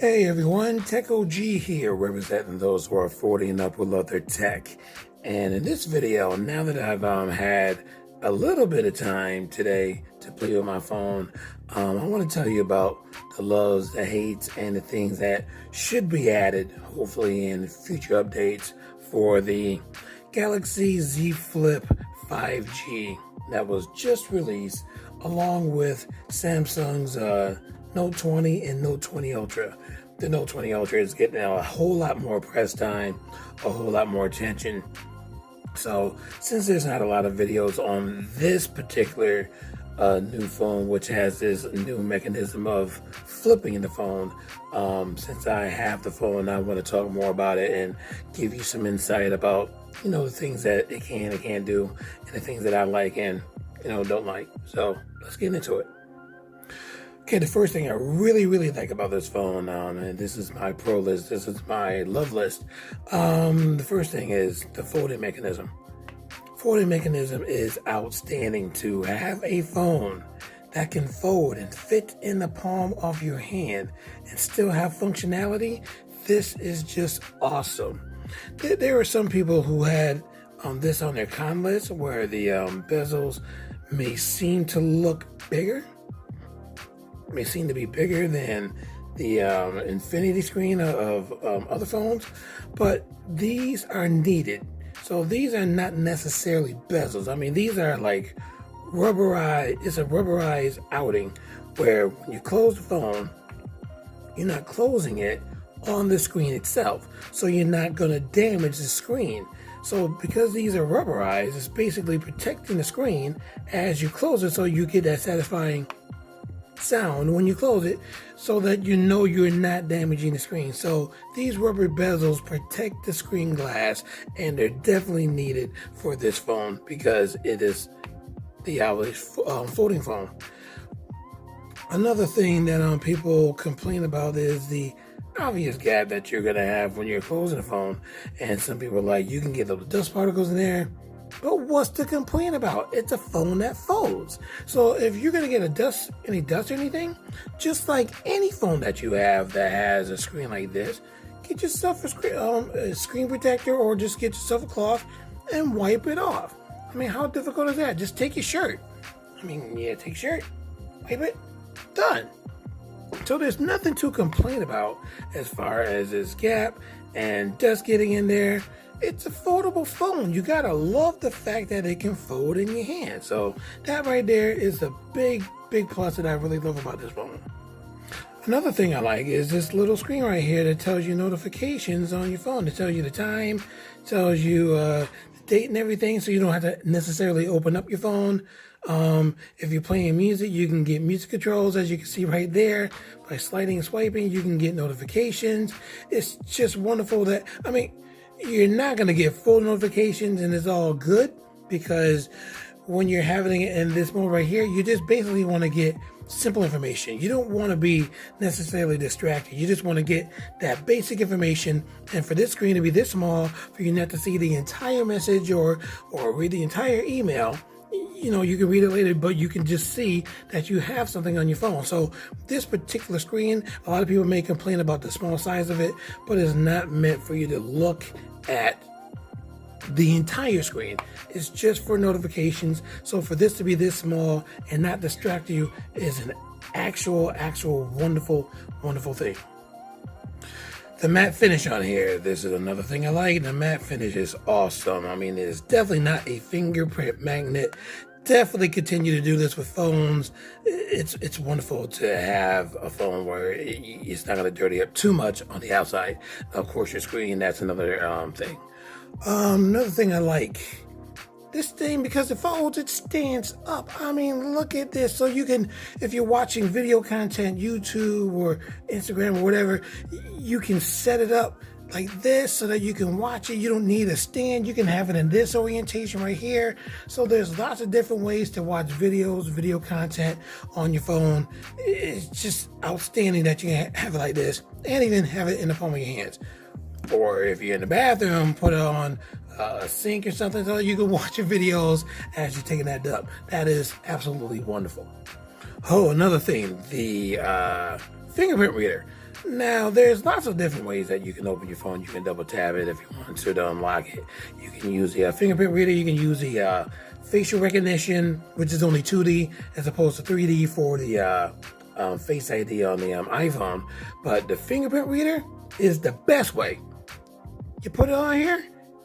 Hey everyone, Tech OG here, representing those who are 40 and up who love their tech. And in this video, now that I've had a little bit of time today to play with my phone, I want to tell you about the loves, the hates, and the things that should be added, hopefully in future updates for the Galaxy Z Flip 5G that was just released, along with Samsung's Note 20 and Note 20 Ultra. The Note 20 Ultra is getting a whole lot more press time, a whole lot more attention. So since there's not a lot of videos on this particular new phone, which has this new mechanism of flipping the phone, since I have the phone, I want to talk more about it and give you some insight about, the things that it can and can't do, and the things that I like and, don't like. So let's get into it. Okay, the first thing I really like about this phone, and this is my pro list, this is my love list. The first thing is the folding mechanism. Folding mechanism is outstanding. To have a phone that can fold and fit in the palm of your hand and still have functionality, this is just awesome. There are some people who had this on their con list where the bezels may seem to look bigger. May seem to be bigger than the infinity screen of other phones, but these are needed. So these are not necessarily bezels. I mean, these are like rubberized. It's a rubberized outing where when you close the phone, you're not closing it on the screen itself. So you're not going to damage the screen. So because these are rubberized, it's basically protecting the screen as you close it, so you get that satisfying sound when you close it, so that you're not damaging the screen. So these rubber bezels protect the screen glass, and they're definitely needed for this phone because it is the folding phone. Another thing that people complain about is the obvious gap that you're gonna have when you're closing the phone, and some people are like, you can get those dust particles in there. But what's to complain about? It's a phone that folds. So if you're going to get any dust or anything, just like any phone that you have that has a screen like this, get yourself a screen protector, or just get yourself a cloth and wipe it off. I mean, how difficult is that? Just take your shirt. Take your shirt, wipe it, done. So there's nothing to complain about as far as this gap and dust getting in there. It's a foldable phone. You gotta love the fact that it can fold in your hand. So that right there is a big plus that I really love about this phone. Another thing I like is this little screen right here that tells you notifications on your phone. It tells you the time, tells you the date and everything, so you don't have to necessarily open up your phone. If you're playing music, you can get music controls, as you can see right there. By sliding and swiping, you can get notifications. It's just wonderful that, you're not going to get full notifications and it's all good, because when you're having it in this mode right here, you just basically want to get simple information. You don't want to be necessarily distracted. You just want to get that basic information. And for this screen to be this small, for you not to see the entire message or read the entire email, you can read it later, but you can just see that you have something on your phone. So this particular screen, a lot of people may complain about the small size of it, but it's not meant for you to look at the entire screen. It's just for notifications. So for this to be this small and not distract you is an actual wonderful thing. The matte finish on here, this is another thing I like. The matte finish is awesome. It's definitely not a fingerprint magnet. Definitely continue to do this with phones. It's wonderful to have a phone where it's not going to dirty up too much on the outside. Of course, your screen, that's another thing. Another thing I like, this thing, because it folds, it stands up. Look at this. So you can, if you're watching video content, YouTube or Instagram or whatever, you can set it up like this so that you can watch it. You don't need a stand. You can have it in this orientation right here. So there's lots of different ways to watch video content on your phone. It's just outstanding that you can have it like this and even have it in the palm of your hands. Or if you're in the bathroom, put it on a sink or something so you can watch your videos as you're taking that dump. That is absolutely wonderful. Oh, another thing, the fingerprint reader. Now, there's lots of different ways that you can open your phone. You can double tap it if you want to unlock it. You can use the fingerprint reader. You can use the facial recognition, which is only 2D as opposed to 3D for the Face ID on the iPhone. But the fingerprint reader is the best way. You put it on here,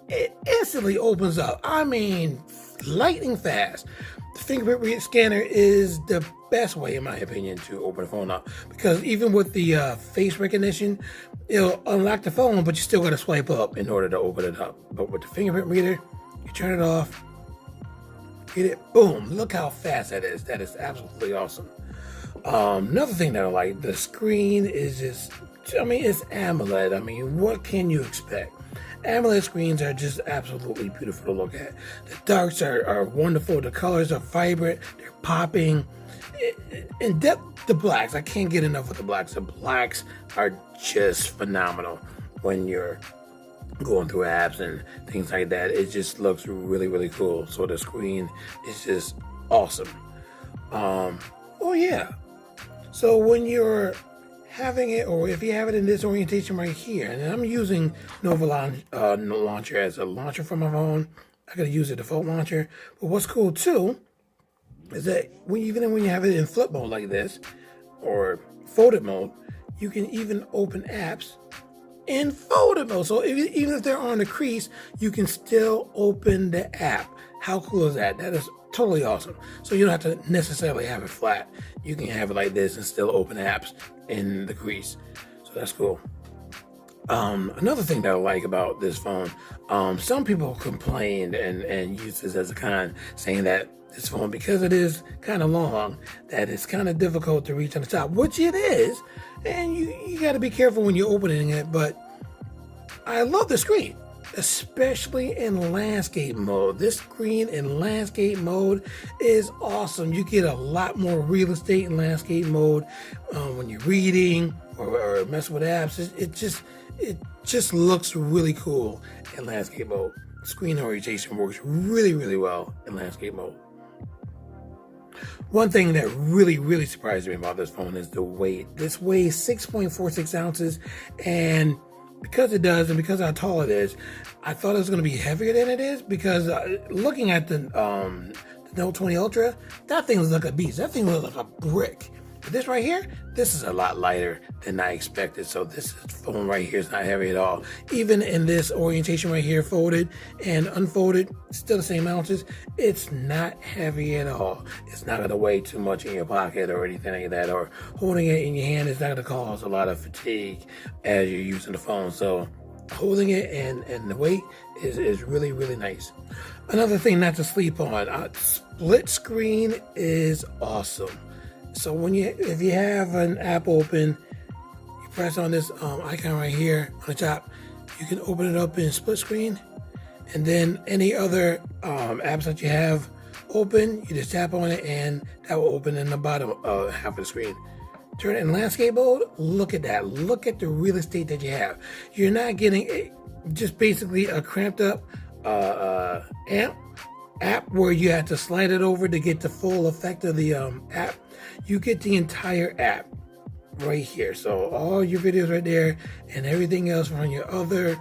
it instantly opens up. I mean, lightning fast. The fingerprint scanner is the best way, in my opinion, to open the phone up, because even with the face recognition, it'll unlock the phone, but you still got to swipe up in order to open it up. But with the fingerprint reader, you turn it off, get it, boom, look how fast that is. That is absolutely awesome. Another thing that I like, the screen is just, I mean, it's AMOLED. I mean, what can you expect? AMOLED screens are just absolutely beautiful to look at. The darks are wonderful. The colors are vibrant. They're popping. In depth, the blacks. I can't get enough of the blacks. The blacks are just phenomenal when you're going through apps and things like that. It just looks really, really cool. So the screen is just awesome. Oh yeah. So when you're having it, or if you have it in this orientation right here, and I'm using Nova Launcher as a launcher for my phone. I gotta use the default launcher. But what's cool too is that even when you have it in flip mode like this, or folded mode, you can even open apps in folded mode. So even if they're on the crease, you can still open the app. How cool is that? That is totally awesome. So you don't have to necessarily have it flat. You can have it like this and still open apps in the crease. So that's cool. Another thing that I like about this phone, some people complained and use this as a con, saying that this phone, because it is kind of long, that it's kind of difficult to reach on the top, which it is. And you got to be careful when you're opening it. But I love the screen, especially in landscape mode. This screen in landscape mode is awesome. You get a lot more real estate in landscape mode when you're reading or messing with apps. It just looks really cool in landscape mode. Screen orientation works really, really well in landscape mode. One thing that really, really surprised me about this phone is the weight. This weighs 6.46 ounces, and because it does, and because how tall it is, I thought it was going to be heavier than it is, because looking at the Note 20 Ultra, that thing looks like a beast. That thing looks like a brick. But this right here, this is a lot lighter than I expected. So this phone right here is not heavy at all. Even in this orientation right here, folded and unfolded, still the same ounces, it's not heavy at all. It's not going to weigh too much in your pocket or anything like that, or holding it in your hand is not going to cause a lot of fatigue as you're using the phone. So holding it and the weight is really, really nice. Another thing not to sleep on, split screen is awesome. So if you have an app open, you press on this icon right here on the top, you can open it up in split screen, and then any other apps that you have open, you just tap on it and that will open in the bottom half of the screen. Turn it in landscape mode, look at that. Look at the real estate that you have. You're not getting just basically a cramped up app where you have to slide it over to get the full effect of the app. You get the entire app right here. So all your videos right there and everything else from your other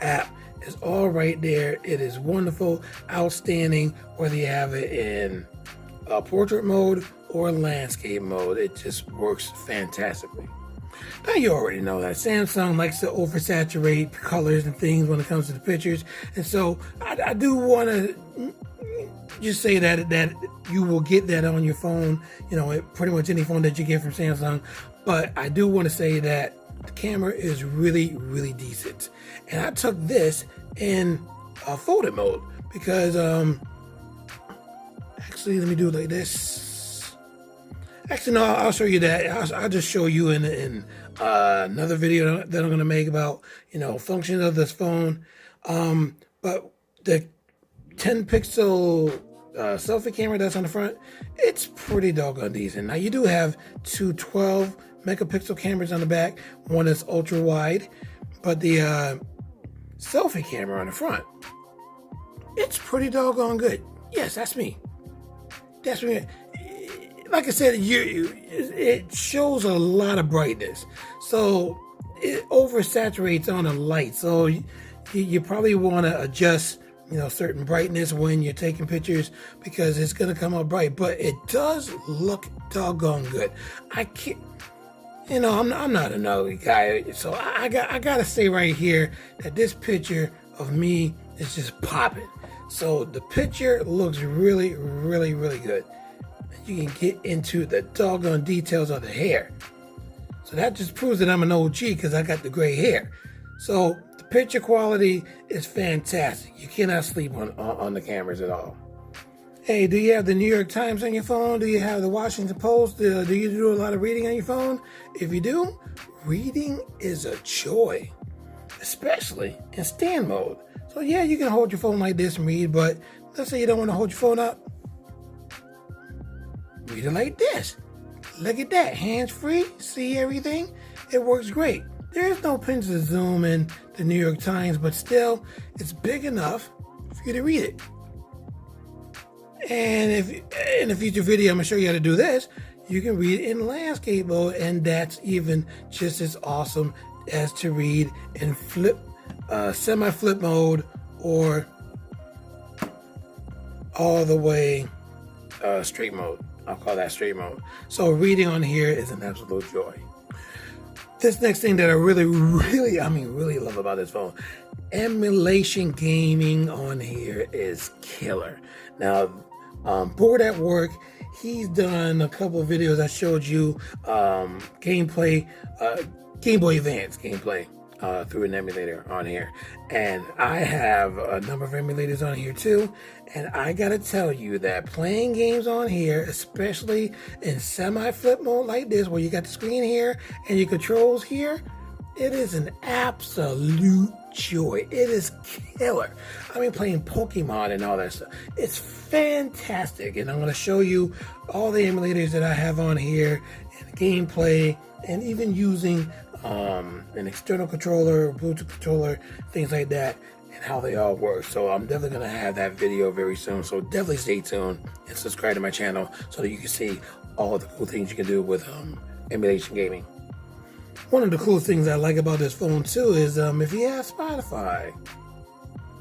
app is all right there. It is wonderful, outstanding, whether you have it in portrait mode or landscape mode. It just works fantastically. Now you already know that Samsung likes to oversaturate colors and things when it comes to the pictures, and so I do want to just say that you will get that on your phone, pretty much any phone that you get from Samsung. But I do want to say that the camera is really, really decent, and I took this in folded mode because actually, let me do it like this. Actually, no, I'll show you that. I'll just show you in another video that I'm going to make about, functions of this phone. But the 10 pixel selfie camera that's on the front, it's pretty doggone decent. Now, you do have two 12 megapixel cameras on the back. One is ultra wide, but the selfie camera on the front, it's pretty doggone good. Yes, that's me. That's me. like I said, it shows a lot of brightness, so it oversaturates on the light. So you probably want to adjust, certain brightness when you're taking pictures, because it's going to come out bright. But it does look doggone good. I can't, I'm not an ugly guy, so I gotta say right here that this picture of me is just popping. So the picture looks really, really, really good. You can get into the doggone details of the hair. So that just proves that I'm an OG, because I got the gray hair. So the picture quality is fantastic. You cannot sleep on the cameras at all. Hey, do you have the New York Times on your phone? Do you have the Washington Post? Do you do a lot of reading on your phone? If you do, reading is a joy, especially in stand mode. So yeah, you can hold your phone like this and read, but let's say you don't want to hold your phone up. Read it like this. Look at that, hands-free, see everything? It works great. There is no pins to zoom in the New York Times, but still, it's big enough for you to read it. And if in a future video, I'm gonna show you how to do this. You can read it in landscape mode, and that's even just as awesome as to read in semi-flip mode, or all the way straight mode. I'll call that straight mode. So reading on here is an absolute joy. This next thing that I really love about this phone, emulation gaming on here is killer. Now, Bored at Work, he's done a couple of videos. I showed you gameplay, Game Boy Advance gameplay through an emulator on here. And I have a number of emulators on here too. And I gotta tell you that playing games on here, especially in semi-flip mode like this, where you got the screen here and your controls here, it is an absolute joy. It is killer. I mean, playing Pokemon and all that stuff. It's fantastic. And I'm gonna show you all the emulators that I have on here, and gameplay, and even using an external controller, Bluetooth controller, things like that, and how they all work. So I'm definitely going to have that video very soon. So definitely stay tuned and subscribe to my channel so that you can see all the cool things you can do with emulation gaming. One of the cool things I like about this phone too is if you have Spotify,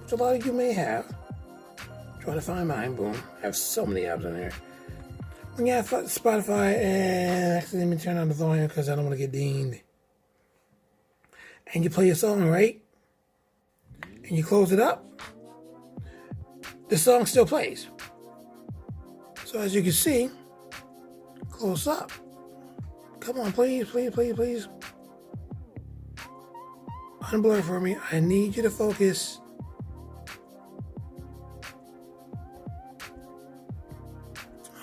which a lot of you may have. Trying to find mine, boom. I have so many apps on here. When you have Spotify, and actually let me turn on the volume because I don't want to get dinged. And you play a song, right? And you close it up, the song still plays. So as you can see, close up. Come on, please, please, please, please. Unblur for me. I need you to focus.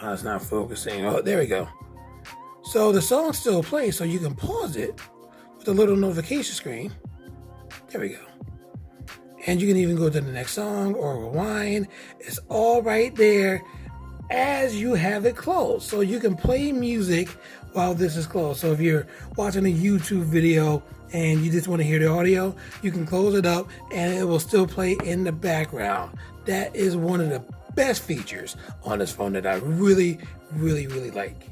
Oh, it's not focusing. Oh, there we go. So the song still plays, so you can pause it with a little notification screen. There we go. And you can even go to the next song or rewind. It's all right there as you have it closed. So you can play music while this is closed. So if you're watching a YouTube video and you just want to hear the audio, you can close it up and it will still play in the background. That is one of the best features on this phone that I really, really, really like.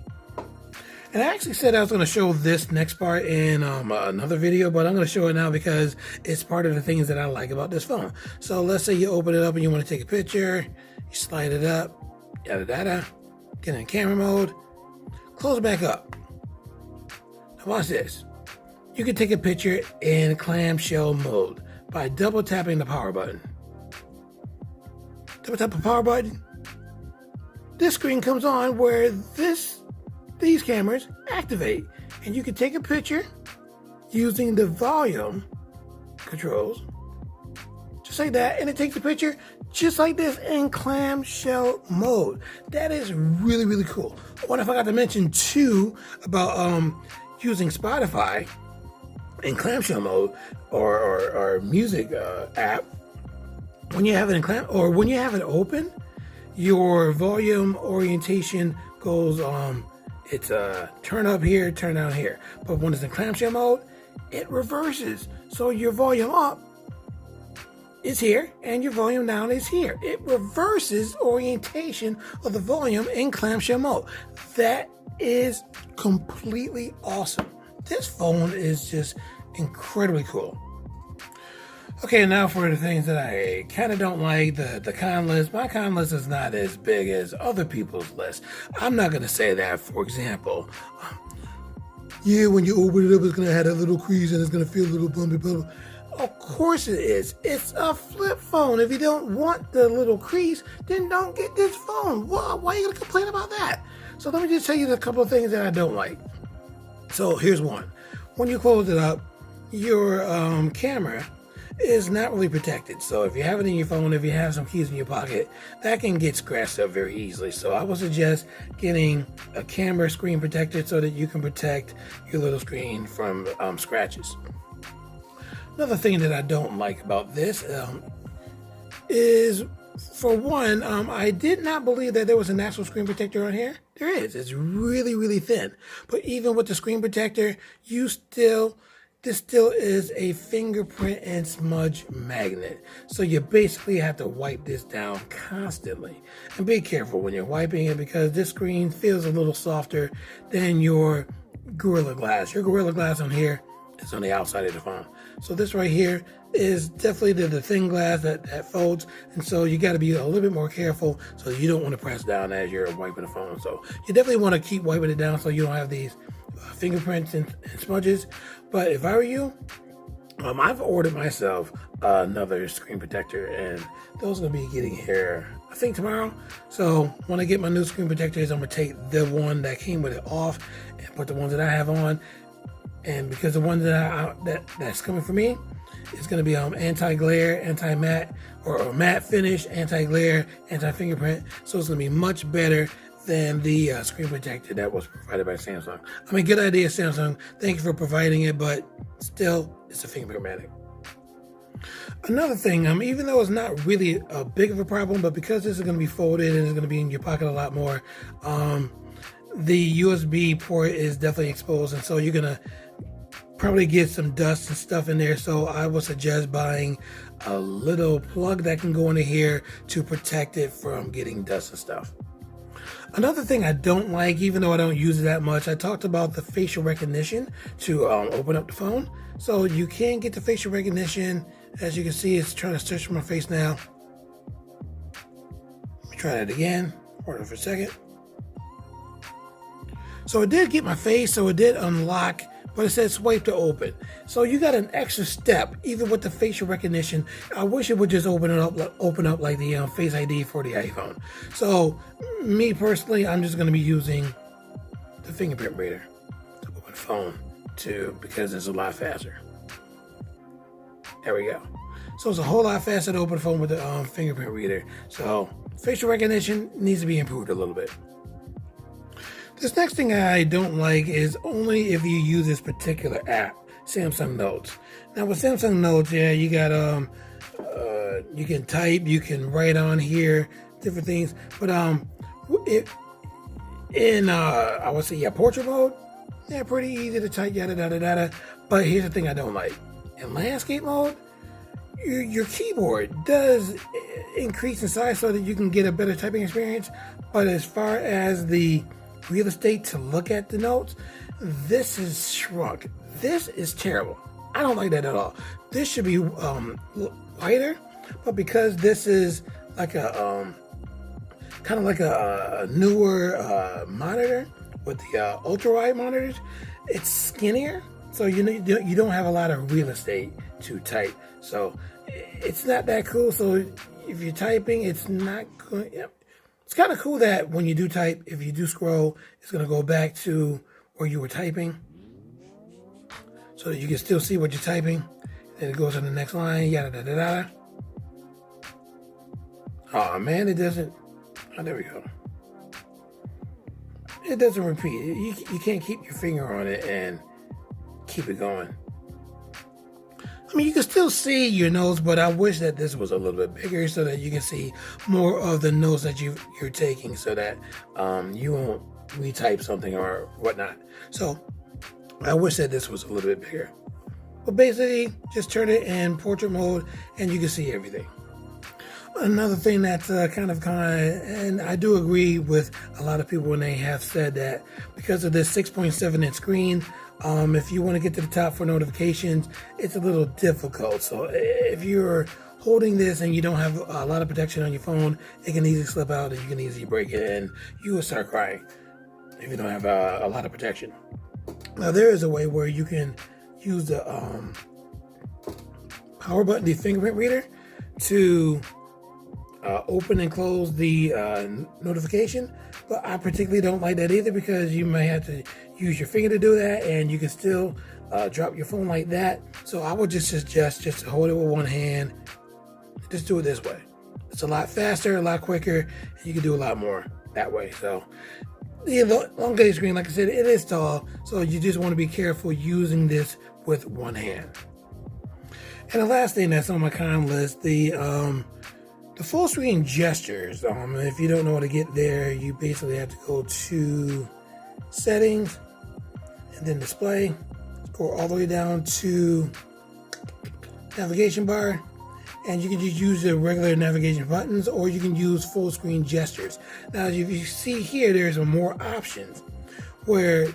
And I actually said I was going to show this next part in another video, but I'm going to show it now because it's part of the things that I like about this phone. So let's say you open it up and you want to take a picture. You slide it up, yada yada, get in camera mode, close it back up. Now watch this. You can take a picture in clamshell mode by double tapping the power button. Double tap the power button. This screen comes on where these cameras activate, and you can take a picture using the volume controls, just like that, and it takes a picture just like this in clamshell mode. That is really, really cool. What I forgot to mention too about using Spotify in clamshell mode or music app, when you have it in when you have it open, your volume orientation goes it's turn up here, turn down here. But when it's in clamshell mode, it reverses. So your volume up is here and your volume down is here. It reverses orientation of the volume in clamshell mode. That is completely awesome. This phone is just incredibly cool. Okay, now for the things that I kind of don't like, the con list. My con list is not as big as other people's list. I'm not going to say that, for example, yeah, when you open it up, it's going to have a little crease and it's going to feel a little bumpy. Blah. Of course it is. It's a flip phone. If you don't want the little crease, then don't get this phone. Why are you going to complain about that? So let me just tell you a couple of things that I don't like. So here's one. When you close it up, your camera is not really protected. So if you have it in your phone, if you have some keys in your pocket, that can get scratched up very easily. So I would suggest getting a camera screen protector so that you can protect your little screen from scratches. Another thing that I don't like about this is, for one, I did not believe that there was an actual screen protector on here. There is. It's really, really thin. But even with the screen protector, this still is a fingerprint and smudge magnet. So you basically have to wipe this down constantly. And be careful when you're wiping it, because this screen feels a little softer than your Gorilla Glass. Your Gorilla Glass on here is on the outside of the phone. So this right here is definitely the thin glass that folds. And so you got to be a little bit more careful, so you don't want to press down as you're wiping the phone. So you definitely want to keep wiping it down so you don't have these fingerprints and smudges. But if I were you, I've ordered myself another screen protector, and those are going to be getting here, I think, tomorrow. So when I get my new screen protectors, I'm going to take the one that came with it off and put the ones that I have on. And because the one that's coming for me is going to be anti-glare, anti-matte, or matte finish, anti-glare, anti-fingerprint. So it's going to be much better than the screen protector that was provided by Samsung. I mean, good idea, Samsung. Thank you for providing it, but still, it's a fingerprint. Another thing, even though it's not really a big of a problem, but because this is going to be folded and it's going to be in your pocket a lot more, the USB port is definitely exposed, and so you're going to probably get some dust and stuff in there. So I would suggest buying a little plug that can go into here to protect it from getting dust and stuff. Another thing I don't like, even though I don't use it that much, I talked about the facial recognition to open up the phone. So you can get the facial recognition. As you can see, it's trying to search for my face now. Let me try that again. Hold on for a second. So it did get my face, so it did unlock, but it said swipe to open. So you got an extra step, even with the facial recognition. I wish it would just open up like the Face ID for the iPhone. So me personally, I'm just going to be using the fingerprint reader to open the phone because it's a lot faster. There we go. So it's a whole lot faster to open the phone with the fingerprint reader. So facial recognition needs to be improved a little bit. This next thing I don't like is only if you use this particular app, Samsung Notes. Now with Samsung Notes, yeah, you got you can type, you can write on here, different things. But I would say, portrait mode, yeah, pretty easy to type, yada yada yada. But here's the thing I don't like: in landscape mode, your keyboard does increase in size so that you can get a better typing experience. But as far as the real estate to look at the notes, this is shrunk. This is terrible. I don't like that at all. This should be wider, but because this is like a kind of like a newer monitor with the ultra wide monitors, it's skinnier, so you don't have a lot of real estate to type. So it's not that cool. So if you're typing, it's not good. Yeah. It's kind of cool that when you do type, if you do scroll, it's going to go back to where you were typing so that you can still see what you're typing. Then it goes on the next line, yada, da, da, da. Oh, man, it doesn't. Oh, there we go. It doesn't repeat. You can't keep your finger on it and keep it going. I mean, you can still see your notes, but I wish that this was a little bit bigger so that you can see more of the notes that you're taking, so that you won't retype something or whatnot. So I wish that this was a little bit bigger. But basically, just turn it in portrait mode and you can see everything. Another thing that's and I do agree with a lot of people when they have said that because of this 6.7-inch screen, if you want to get to the top for notifications, it's a little difficult. So if you're holding this and you don't have a lot of protection on your phone, it can easily slip out and you can easily break it and you will start crying if you don't have a lot of protection. Now there is a way where you can use the power button, the fingerprint reader, to open and close the notification, but I particularly don't like that either because you may have to use your finger to do that and you can still drop your phone like that. So I would just suggest just to hold it with one hand. Just do it this way. It's a lot faster, a lot quicker, and you can do a lot more that way. So the elongated screen, like I said, it is tall, so you just want to be careful using this with one hand. And the last thing that's on my con list, the full screen gestures. If you don't know how to get there, you basically have to go to settings and then display, go all the way down to navigation bar, and you can just use the regular navigation buttons or you can use full screen gestures. Now if you see here, there's more options where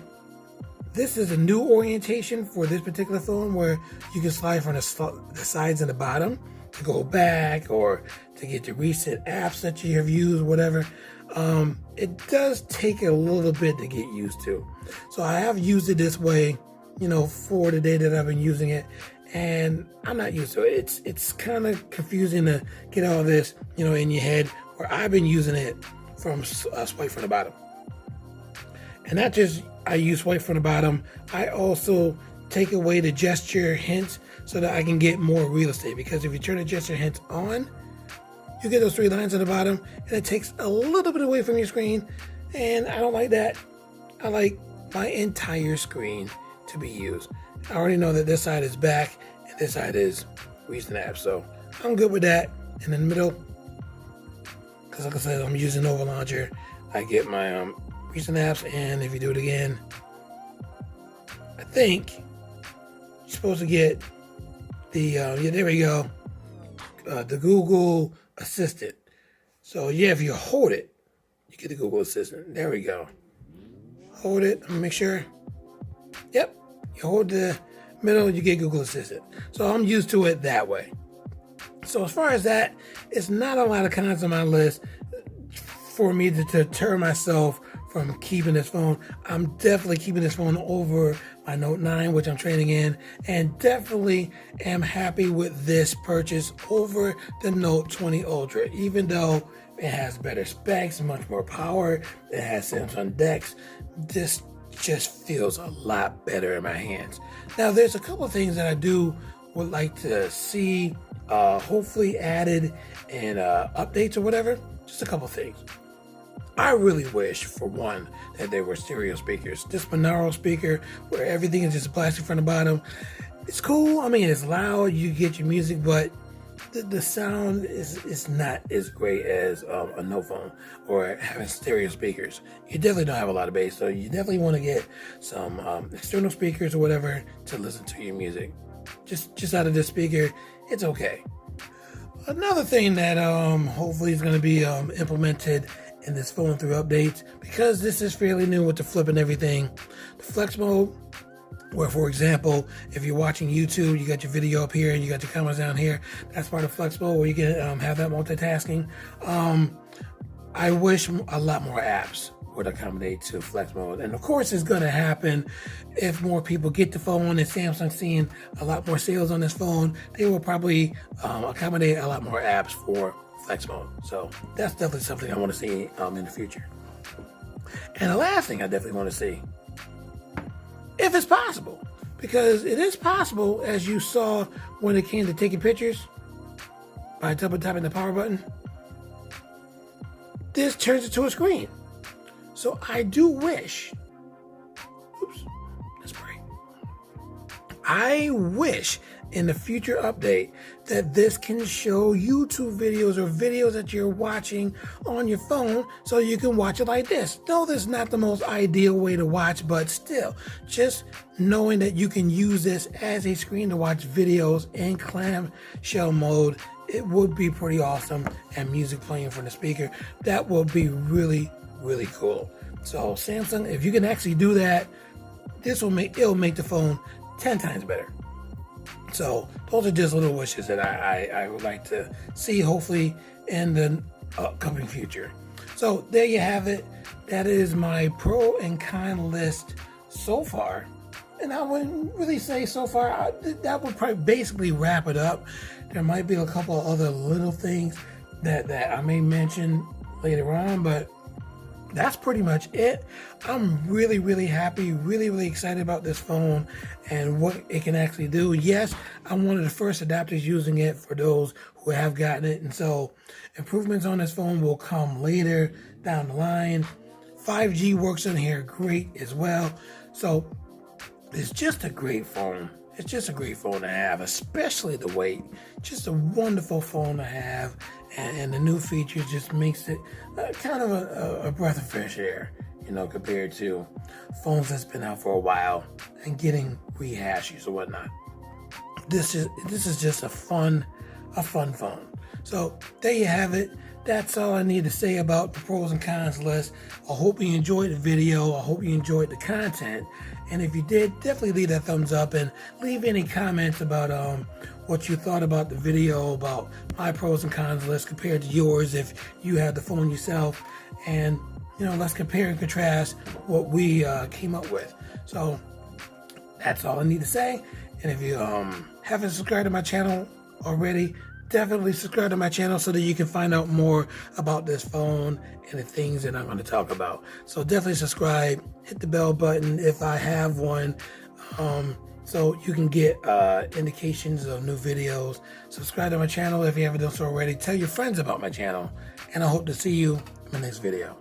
this is a new orientation for this particular phone where you can slide from the sides and the bottom to go back or to get the recent apps that you have used, whatever. It does take a little bit to get used to. So I have used it this way, for the day that I've been using it, and I'm not used to it. It's kind of confusing to get all this, in your head, where I've been using it from swipe from the bottom. And not just I use swipe from the bottom, I also take away the gesture hints so that I can get more real estate. Because if you turn the gesture hints on, you get those 3 lines at the bottom, and it takes a little bit away from your screen, and I don't like that. I like my entire screen to be used. I already know that this side is back, and this side is recent apps, so I'm good with that. And in the middle, because like I said, I'm using Nova Launcher, I get my recent apps, and if you do it again, I think you're supposed to get the, there we go, the Google Assistant. So yeah, if you hold it, you get the Google Assistant. There we go. Hold it, I'm gonna make sure. Yep, you hold the middle, you get Google Assistant. So I'm used to it that way. So as far as that, it's not a lot of cons on my list for me to deter myself from keeping this phone. I'm definitely keeping this phone over my Note 9, which I'm trading in, and definitely am happy with this purchase over the Note 20 Ultra, even though it has better specs, much more power, it has Samsung DeX. This just feels a lot better in my hands. Now, there's a couple of things that I would like to see hopefully added in updates or whatever. Just a couple of things. I really wish, for one, that there were stereo speakers. This binaural speaker where everything is just plastic from the bottom. It's cool. I mean, it's loud. You get your music, but the sound is not as great as a Note phone or having stereo speakers. You definitely don't have a lot of bass, so you definitely want to get some external speakers or whatever to listen to your music. Just out of this speaker, it's okay. Another thing that hopefully is going to be implemented in this phone through updates, because this is fairly new with the flip and everything, the flex mode, where, for example, if you're watching YouTube, you got your video up here and you got your comments down here. That's part of flex mode where you can have that multitasking. I wish a lot more apps would accommodate to flex mode. And of course, it's going to happen if more people get the phone, and Samsung seeing a lot more sales on this phone, they will probably accommodate a lot more apps for flex mode. So that's definitely something I want to see in the future. And the last thing I definitely want to see, if it's possible, because it is possible, as you saw when it came to taking pictures by double tapping the power button, this turns into a screen. So I do wish, I wish in the future update that this can show YouTube videos or videos that you're watching on your phone so you can watch it like this. No, this is not the most ideal way to watch, but still, just knowing that you can use this as a screen to watch videos in clamshell mode, it would be pretty awesome. And music playing from the speaker, that will be really, really cool. So Samsung, if you can actually do that, it'll make the phone 10 times better. So those are just little wishes that I would like to see, hopefully in the upcoming future. So there you have it. That is my pro and con list so far. And I wouldn't really say so far, that would probably basically wrap it up. There might be a couple of other little things that I may mention later on, but that's pretty much it. I'm really, really happy, really, really excited about this phone and what it can actually do. Yes, I'm one of the first adapters using it for those who have gotten it. And so improvements on this phone will come later down the line. 5G works in here great as well. So it's just a great phone. It's just a great phone to have, especially the weight. Just a wonderful phone to have. And the new feature just makes it kind of a breath of fresh air, you know, compared to phones that's been out for a while and getting rehashes or whatnot. This is just a fun phone. So there you have it. That's all I need to say about the pros and cons list. I hope you enjoyed the video. I hope you enjoyed the content. And if you did, definitely leave that thumbs up and leave any comments about what you thought about the video, about my pros and cons list compared to yours if you had the phone yourself. And, you know, let's compare and contrast what we came up with. So that's all I need to say. And if you haven't subscribed to my channel already, definitely subscribe to my channel so that you can find out more about this phone and the things that I'm going to talk about. So definitely subscribe, hit the bell button if I have one, so you can get indications of new videos. Subscribe to my channel if you haven't done so already. Tell your friends about my channel, and I hope to see you in my next video.